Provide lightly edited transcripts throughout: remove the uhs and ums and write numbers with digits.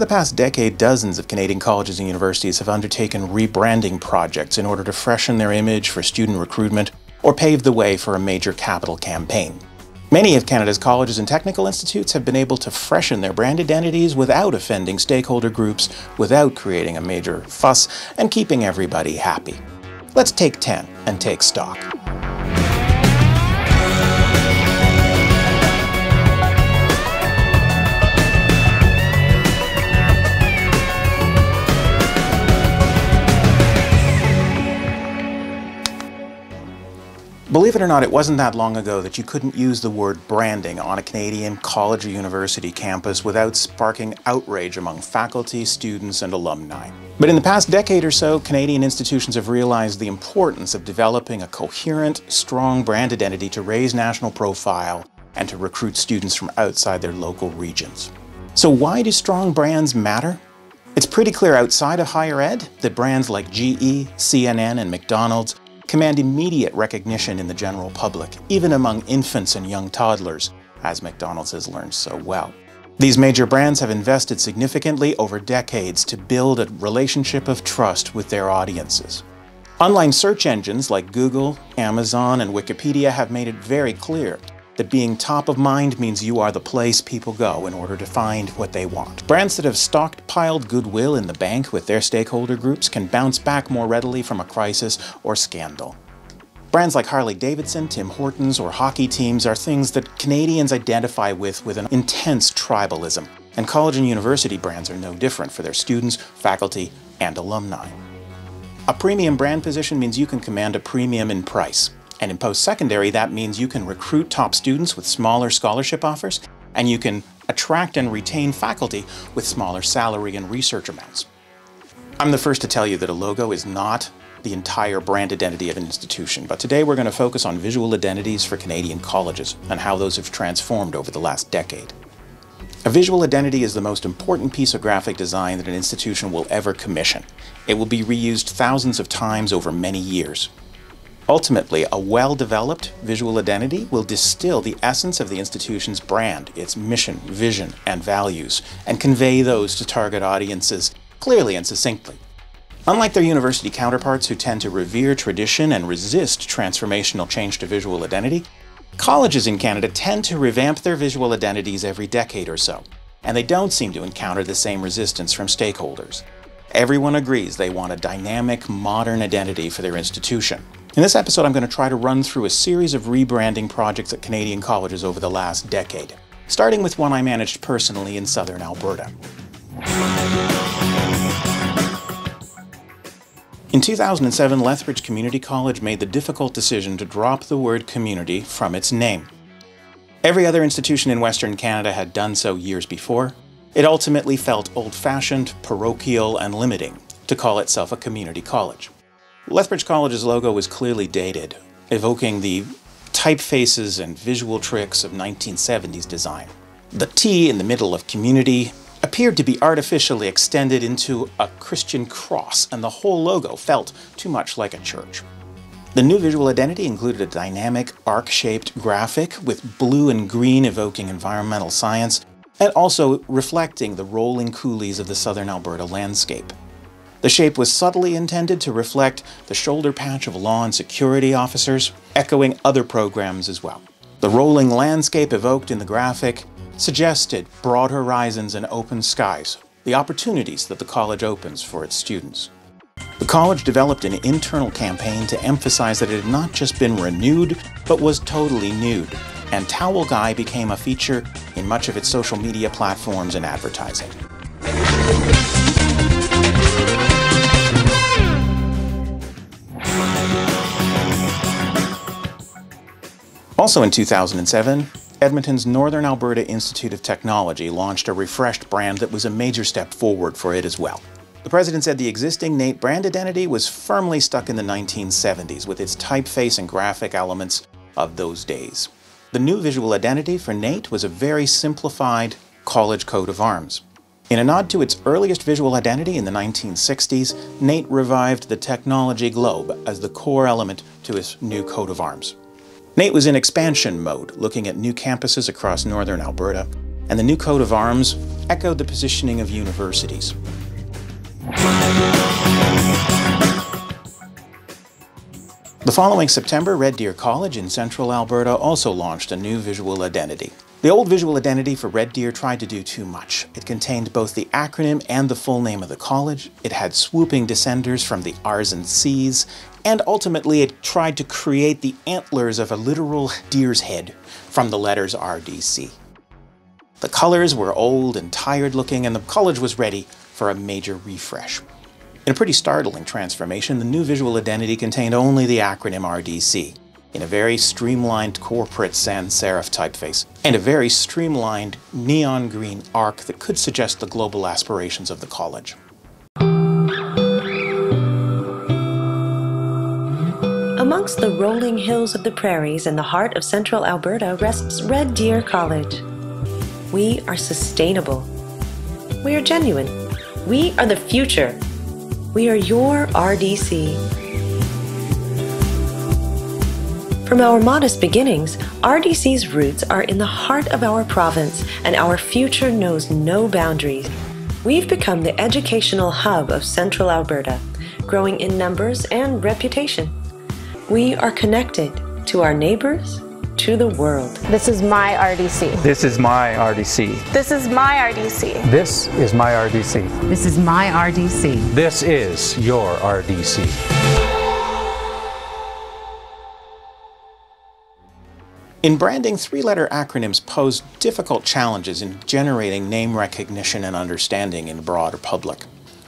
the past decade, dozens of Canadian colleges and universities have undertaken rebranding projects in order to freshen their image for student recruitment or pave the way for a major capital campaign. Many of Canada's colleges and technical institutes have been able to freshen their brand identities without offending stakeholder groups, without creating a major fuss, and keeping everybody happy. Let's take 10 and take stock. Believe it or not, it wasn't that long ago that you couldn't use the word branding on a Canadian college or university campus without sparking outrage among faculty, students, and alumni. But in the past decade or so, Canadian institutions have realized the importance of developing a coherent, strong brand identity to raise national profile and to recruit students from outside their local regions. So why do strong brands matter? It's pretty clear outside of higher ed that brands like GE, CNN, and McDonald's command immediate recognition in the general public, even among infants and young toddlers, as McDonald's has learned so well. These major brands have invested significantly over decades to build a relationship of trust with their audiences. Online search engines like Google, Amazon, and Wikipedia have made it very clear that being top of mind means you are the place people go in order to find what they want. Brands that have stockpiled goodwill in the bank with their stakeholder groups can bounce back more readily from a crisis or scandal. Brands like Harley-Davidson, Tim Hortons, or hockey teams are things that Canadians identify with an intense tribalism, and college and university brands are no different for their students, faculty, and alumni. A premium brand position means you can command a premium in price. And in post-secondary, that means you can recruit top students with smaller scholarship offers, and you can attract and retain faculty with smaller salary and research amounts. I'm the first to tell you that a logo is not the entire brand identity of an institution, but today we're going to focus on visual identities for Canadian colleges and how those have transformed over the last decade. A visual identity is the most important piece of graphic design that an institution will ever commission. It will be reused thousands of times over many years. Ultimately, a well-developed visual identity will distill the essence of the institution's brand, its mission, vision, and values, and convey those to target audiences clearly and succinctly. Unlike their university counterparts who tend to revere tradition and resist transformational change to visual identity, colleges in Canada tend to revamp their visual identities every decade or so, and they don't seem to encounter the same resistance from stakeholders. Everyone agrees they want a dynamic, modern identity for their institution. In this episode, I'm going to try to run through a series of rebranding projects at Canadian colleges over the last decade, starting with one I managed personally in southern Alberta. In 2007, Lethbridge Community College made the difficult decision to drop the word community from its name. Every other institution in Western Canada had done so years before. It ultimately felt old-fashioned, parochial, and limiting to call itself a community college. Lethbridge College's logo was clearly dated, evoking the typefaces and visual tricks of 1970s design. The T in the middle of community appeared to be artificially extended into a Christian cross, and the whole logo felt too much like a church. The new visual identity included a dynamic, arc-shaped graphic with blue and green evoking environmental science, and also reflecting the rolling coulees of the southern Alberta landscape. The shape was subtly intended to reflect the shoulder patch of law and security officers, echoing other programs as well. The rolling landscape evoked in the graphic suggested broad horizons and open skies, the opportunities that the college opens for its students. The college developed an internal campaign to emphasize that it had not just been renewed, but was totally nude, and Towel Guy became a feature in much of its social media platforms and advertising. Also in 2007, Edmonton's Northern Alberta Institute of Technology launched a refreshed brand that was a major step forward for it as well. The president said the existing NAIT brand identity was firmly stuck in the 1970s with its typeface and graphic elements of those days. The new visual identity for NAIT was a very simplified college coat of arms. In a nod to its earliest visual identity in the 1960s, NAIT revived the technology globe as the core element to its new coat of arms. NAIT was in expansion mode, looking at new campuses across northern Alberta, and the new coat of arms echoed the positioning of universities. The following September, Red Deer College in central Alberta also launched a new visual identity. The old visual identity for Red Deer tried to do too much. It contained both the acronym and the full name of the college, it had swooping descenders from the R's and C's, and ultimately it tried to create the antlers of a literal deer's head from the letters RDC. The colors were old and tired looking, and the college was ready for a major refresh. In a pretty startling transformation, the new visual identity contained only the acronym RDC, in a very streamlined corporate sans serif typeface, and a very streamlined neon green arc that could suggest the global aspirations of the college. Amongst the rolling hills of the prairies in the heart of central Alberta rests Red Deer College. We are sustainable. We are genuine. We are the future. We are your RDC. From our modest beginnings, RDC's roots are in the heart of our province, and our future knows no boundaries. We've become the educational hub of central Alberta, growing in numbers and reputation. We are connected to our neighbors, to the world. This is my RDC. This is my RDC. This is my RDC. This is my RDC. This is my RDC. This is your RDC. In branding, three-letter acronyms pose difficult challenges in generating name recognition and understanding in the broader public.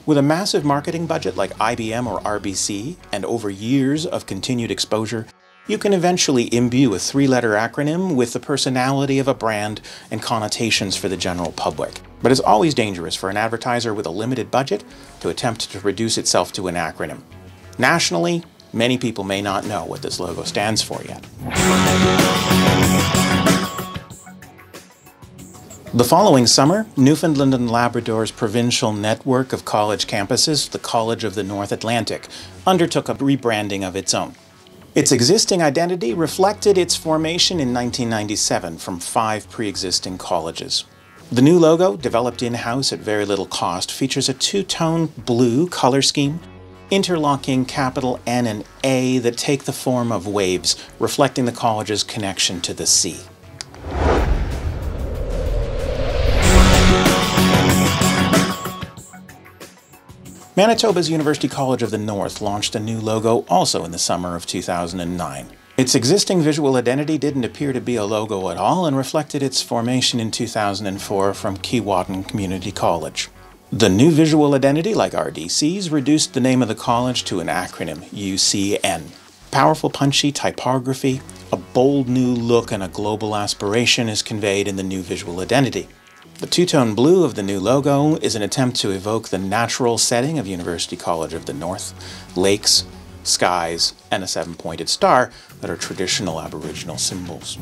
With a massive marketing budget like IBM or RBC, and over years of continued exposure, you can eventually imbue a three-letter acronym with the personality of a brand and connotations for the general public. But it's always dangerous for an advertiser with a limited budget to attempt to reduce itself to an acronym. Nationally, many people may not know what this logo stands for yet. The following summer, Newfoundland and Labrador's provincial network of college campuses, the College of the North Atlantic, undertook a rebranding of its own. Its existing identity reflected its formation in 1997 from 5 pre-existing colleges. The new logo, developed in-house at very little cost, features a two-tone blue color scheme, interlocking capital N and A that take the form of waves, reflecting the college's connection to the sea. Manitoba's University College of the North launched a new logo also in the summer of 2009. Its existing visual identity didn't appear to be a logo at all and reflected its formation in 2004 from Keewatin Community College. The new visual identity, like RDC's, reduced the name of the college to an acronym, UCN. Powerful, punchy typography, a bold new look, and a global aspiration is conveyed in the new visual identity. The two-tone blue of the new logo is an attempt to evoke the natural setting of University College of the North, lakes, skies, and a 7-pointed star that are traditional Aboriginal symbols.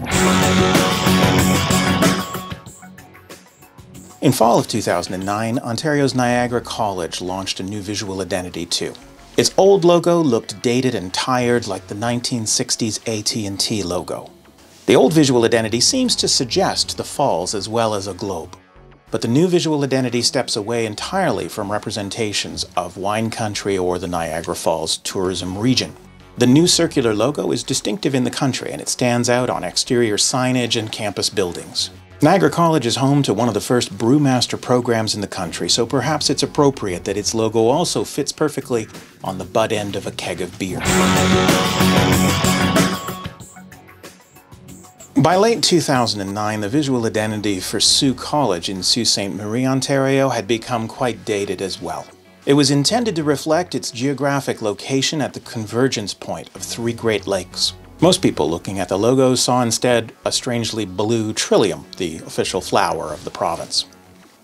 In fall of 2009, Ontario's Niagara College launched a new visual identity too. Its old logo looked dated and tired like the 1960s AT&T logo. The old visual identity seems to suggest the falls as well as a globe. But the new visual identity steps away entirely from representations of wine country or the Niagara Falls tourism region. The new circular logo is distinctive in the country, and it stands out on exterior signage and campus buildings. Niagara College is home to one of the first brewmaster programs in the country, so perhaps it's appropriate that its logo also fits perfectly on the butt end of a keg of beer. By late 2009, the visual identity for Sault College in Sault Ste. Marie, Ontario had become quite dated as well. It was intended to reflect its geographic location at the convergence point of 3 Great Lakes. Most people looking at the logo saw instead a strangely blue trillium, the official flower of the province.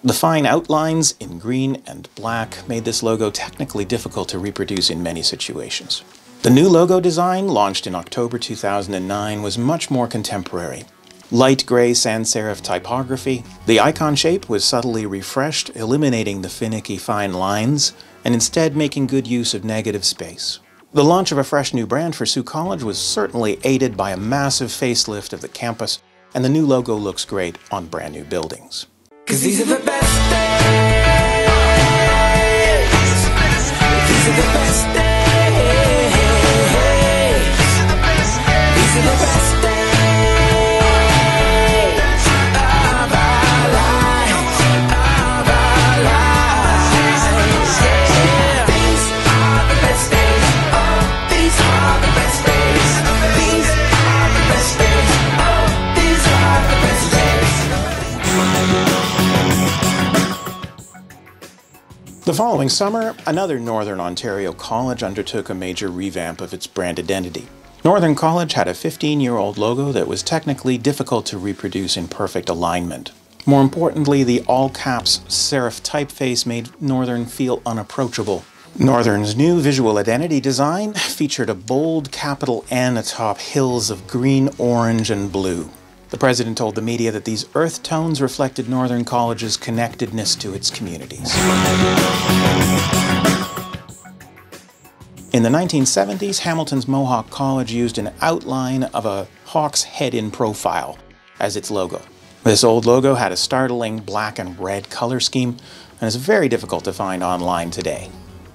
The fine outlines in green and black made this logo technically difficult to reproduce in many situations. The new logo design, launched in October 2009, was much more contemporary. Light gray sans serif typography, the icon shape was subtly refreshed, eliminating the finicky fine lines, and instead making good use of negative space. The launch of a fresh new brand for Sault College was certainly aided by a massive facelift of the campus, and the new logo looks great on brand new buildings. 'Cause these are the best days. These are the best days. These are the best days of our lives. Of our lives. These are the best days. Oh, these are the best days. These are the best days. Oh, these are the best days. The following summer, another Northern Ontario college undertook a major revamp of its brand identity. Northern College had a 15-year-old logo that was technically difficult to reproduce in perfect alignment. More importantly, the all-caps serif typeface made Northern feel unapproachable. Northern's new visual identity design featured a bold capital N atop hills of green, orange, and blue. The president told the media that these earth tones reflected Northern College's connectedness to its communities. In the 1970s, Hamilton's Mohawk College used an outline of a hawk's head in profile as its logo. This old logo had a startling black and red color scheme and is very difficult to find online today.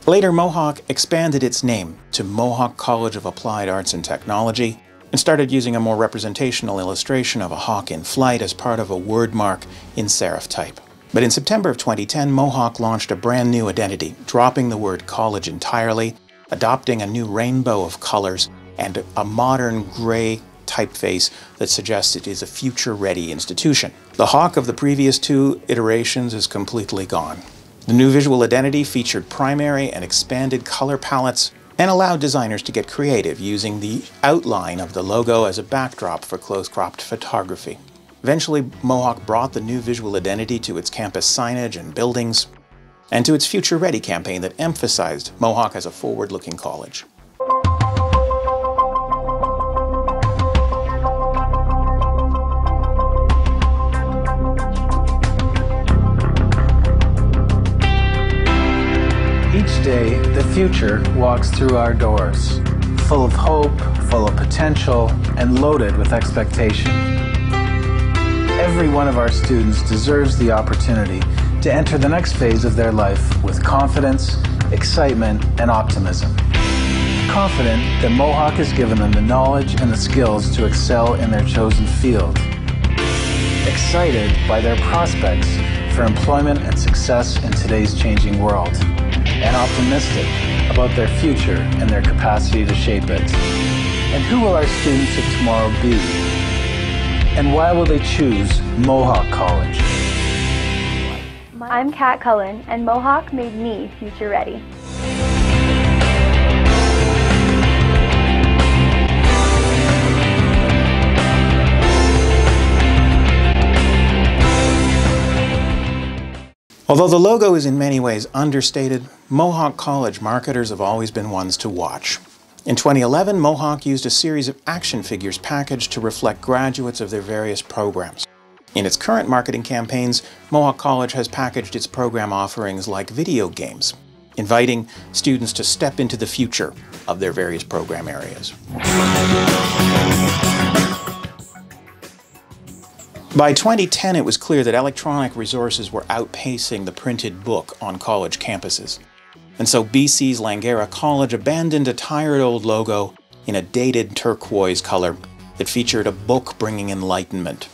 Later, Mohawk expanded its name to Mohawk College of Applied Arts and Technology and started using a more representational illustration of a hawk in flight as part of a word mark in serif type. But in September of 2010, Mohawk launched a brand new identity, dropping the word college entirely, adopting a new rainbow of colors, and a modern gray typeface that suggests it is a future-ready institution. The hawk of the previous two iterations is completely gone. The new visual identity featured primary and expanded color palettes and allowed designers to get creative using the outline of the logo as a backdrop for close-cropped photography. Eventually, Mohawk brought the new visual identity to its campus signage and buildings, and to its Future Ready campaign that emphasized Mohawk as a forward-looking college. Each day, the future walks through our doors, full of hope, full of potential, and loaded with expectation. Every one of our students deserves the opportunity to enter the next phase of their life with confidence, excitement, and optimism. Confident that Mohawk has given them the knowledge and the skills to excel in their chosen field. Excited by their prospects for employment and success in today's changing world. And optimistic about their future and their capacity to shape it. And who will our students of tomorrow be? And why will they choose Mohawk College? I'm Kat Cullen, and Mohawk made me future ready. Although the logo is in many ways understated, Mohawk College marketers have always been ones to watch. In 2011, Mohawk used a series of action figures packaged to reflect graduates of their various programs. In its current marketing campaigns, Mohawk College has packaged its program offerings like video games, inviting students to step into the future of their various program areas. By 2010, it was clear that electronic resources were outpacing the printed book on college campuses. And so BC's Langara College abandoned a tired old logo in a dated turquoise color that featured a book bringing enlightenment.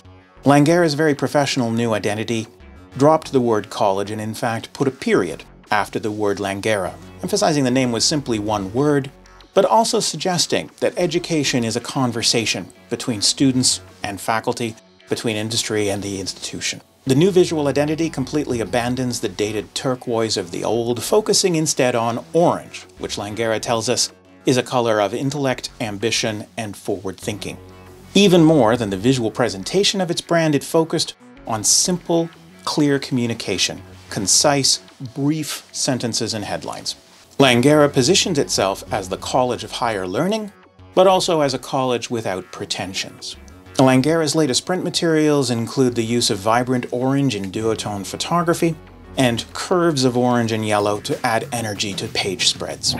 Langara's very professional new identity dropped the word college and in fact put a period after the word Langara, emphasizing the name was simply one word, but also suggesting that education is a conversation between students and faculty, between industry and the institution. The new visual identity completely abandons the dated turquoise of the old, focusing instead on orange, which Langara tells us is a color of intellect, ambition, and forward thinking. Even more than the visual presentation of its brand, it focused on simple, clear communication, concise, brief sentences and headlines. Langara positioned itself as the college of higher learning, but also as a college without pretensions. Langara's latest print materials include the use of vibrant orange in duotone photography and curves of orange and yellow to add energy to page spreads.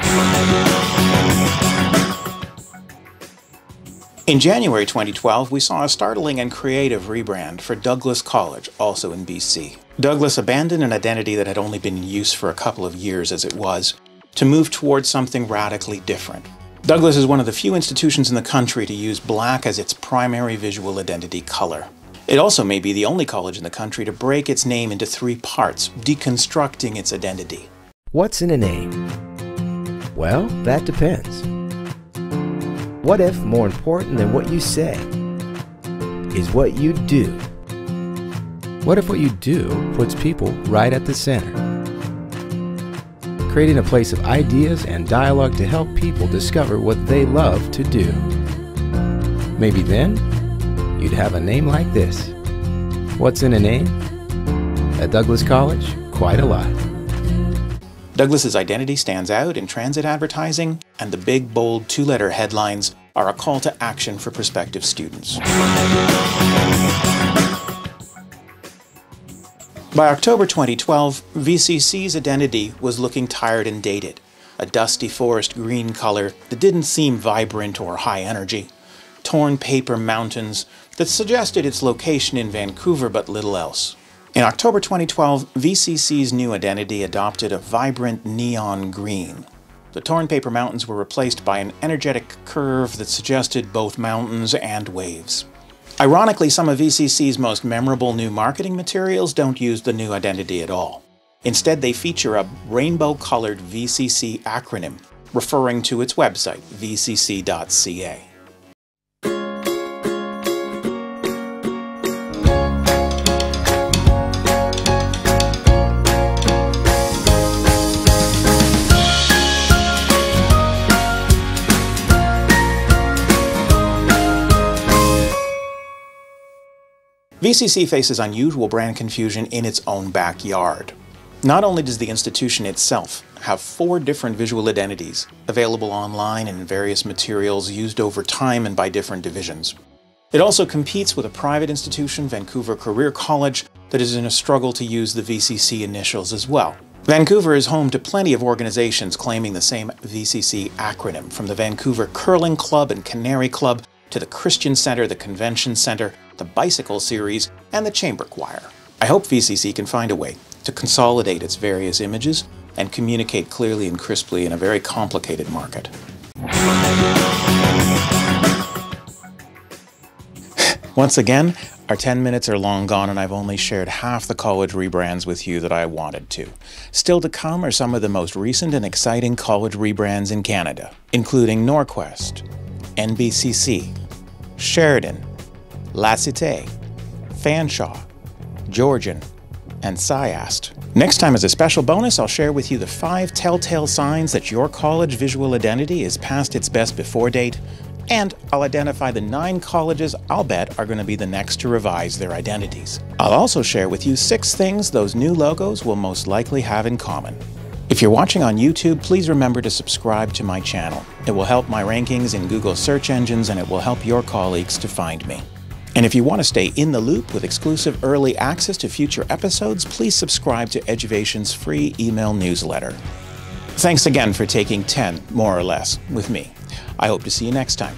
In January 2012, we saw a startling and creative rebrand for Douglas College, also in BC. Douglas abandoned an identity that had only been in use for a couple of years as it was, to move towards something radically different. Douglas is one of the few institutions in the country to use black as its primary visual identity color. It also may be the only college in the country to break its name into 3 parts, deconstructing its identity. What's in a name? Well, that depends. What if more important than what you say is what you do? What if what you do puts people right at the center? Creating a place of ideas and dialogue to help people discover what they love to do. Maybe then, you'd have a name like this. What's in a name? At Douglas College, quite a lot. Douglas's identity stands out in transit advertising, and the big, bold 2-letter headlines are a call to action for prospective students. By October 2012, VCC's identity was looking tired and dated, a dusty forest green color that didn't seem vibrant or high energy, torn paper mountains that suggested its location in Vancouver but little else. In October 2012, VCC's new identity adopted a vibrant neon green. The torn paper mountains were replaced by an energetic curve that suggested both mountains and waves. Ironically, some of VCC's most memorable new marketing materials don't use the new identity at all. Instead, they feature a rainbow-colored VCC acronym, referring to its website, vcc.ca. VCC faces unusual brand confusion in its own backyard. Not only does the institution itself have 4 different visual identities available online and in various materials used over time and by different divisions, it also competes with a private institution, Vancouver Career College, that is in a struggle to use the VCC initials as well. Vancouver is home to plenty of organizations claiming the same VCC acronym, from the Vancouver Curling Club and Canary Club to the Christian Centre, the Convention Centre, the Bicycle Series, and the Chamber Choir. I hope VCC can find a way to consolidate its various images and communicate clearly and crisply in a very complicated market. Once again, our 10 minutes are long gone and I've only shared half the college rebrands with you that I wanted to. Still to come are some of the most recent and exciting college rebrands in Canada, including Norquest, NBCC, Sheridan, La Cité, Fanshawe, Georgian, and SciAst. Next time, as a special bonus, I'll share with you the 5 telltale signs that your college visual identity is past its best before date, and I'll identify the 9 colleges I'll bet are going to be the next to revise their identities. I'll also share with you 6 things those new logos will most likely have in common. If you're watching on YouTube, please remember to subscribe to my channel. It will help my rankings in Google search engines and it will help your colleagues to find me. And if you want to stay in the loop with exclusive early access to future episodes, please subscribe to Eduvation's free email newsletter. Thanks again for taking 10, more or less, with me. I hope to see you next time.